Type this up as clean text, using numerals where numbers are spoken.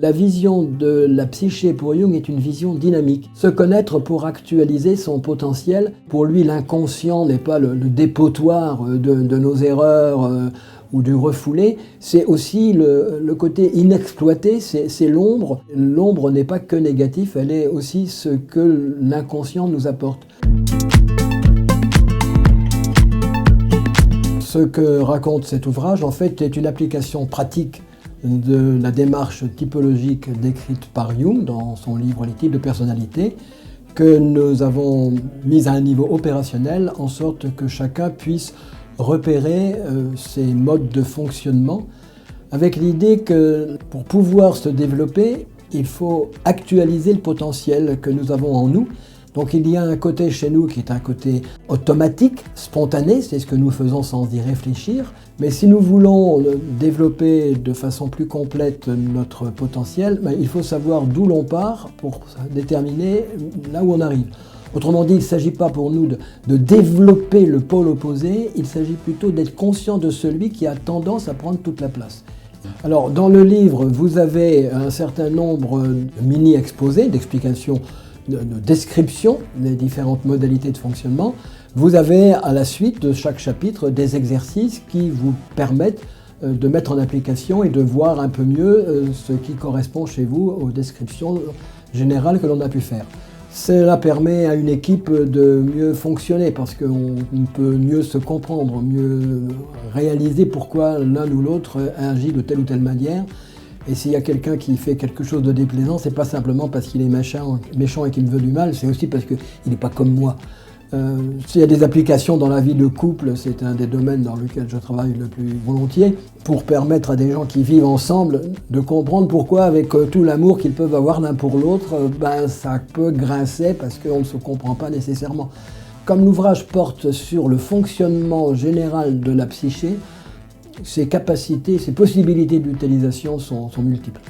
La vision de la psyché pour Jung est une vision dynamique. Se connaître pour actualiser son potentiel. Pour lui, l'inconscient n'est pas le dépotoir de nos erreurs ou du refoulé. C'est aussi le côté inexploité, c'est l'ombre. L'ombre n'est pas que négatif, elle est aussi ce que l'inconscient nous apporte. Ce que raconte cet ouvrage, en fait, est une application pratique de la démarche typologique décrite par Jung dans son livre Les types de personnalité, que nous avons mis à un niveau opérationnel en sorte que chacun puisse repérer ses modes de fonctionnement avec l'idée que pour pouvoir se développer, il faut actualiser le potentiel que nous avons en nous. Donc il y a un côté chez nous qui est un côté automatique, spontané, c'est ce que nous faisons sans y réfléchir. Mais si nous voulons développer de façon plus complète notre potentiel, il faut savoir d'où l'on part pour déterminer là où on arrive. Autrement dit, il ne s'agit pas pour nous de développer le pôle opposé, il s'agit plutôt d'être conscient de celui qui a tendance à prendre toute la place. Alors dans le livre, vous avez un certain nombre de mini-exposés, d'explications, de description des différentes modalités de fonctionnement. Vous avez à la suite de chaque chapitre des exercices qui vous permettent de mettre en application et de voir un peu mieux ce qui correspond chez vous aux descriptions générales que l'on a pu faire. Cela permet à une équipe de mieux fonctionner parce qu'on peut mieux se comprendre, mieux réaliser pourquoi l'un ou l'autre agit de telle ou telle manière. Et s'il y a quelqu'un qui fait quelque chose de déplaisant, c'est pas simplement parce qu'il est méchant et qu'il me veut du mal, c'est aussi parce qu'il n'est pas comme moi. S'il y a des applications dans la vie de couple, c'est un des domaines dans lequel je travaille le plus volontiers, pour permettre à des gens qui vivent ensemble de comprendre pourquoi, avec tout l'amour qu'ils peuvent avoir l'un pour l'autre, ça peut grincer parce qu'on ne se comprend pas nécessairement. Comme l'ouvrage porte sur le fonctionnement général de la psyché, ses capacités, ses possibilités d'utilisation sont multiples.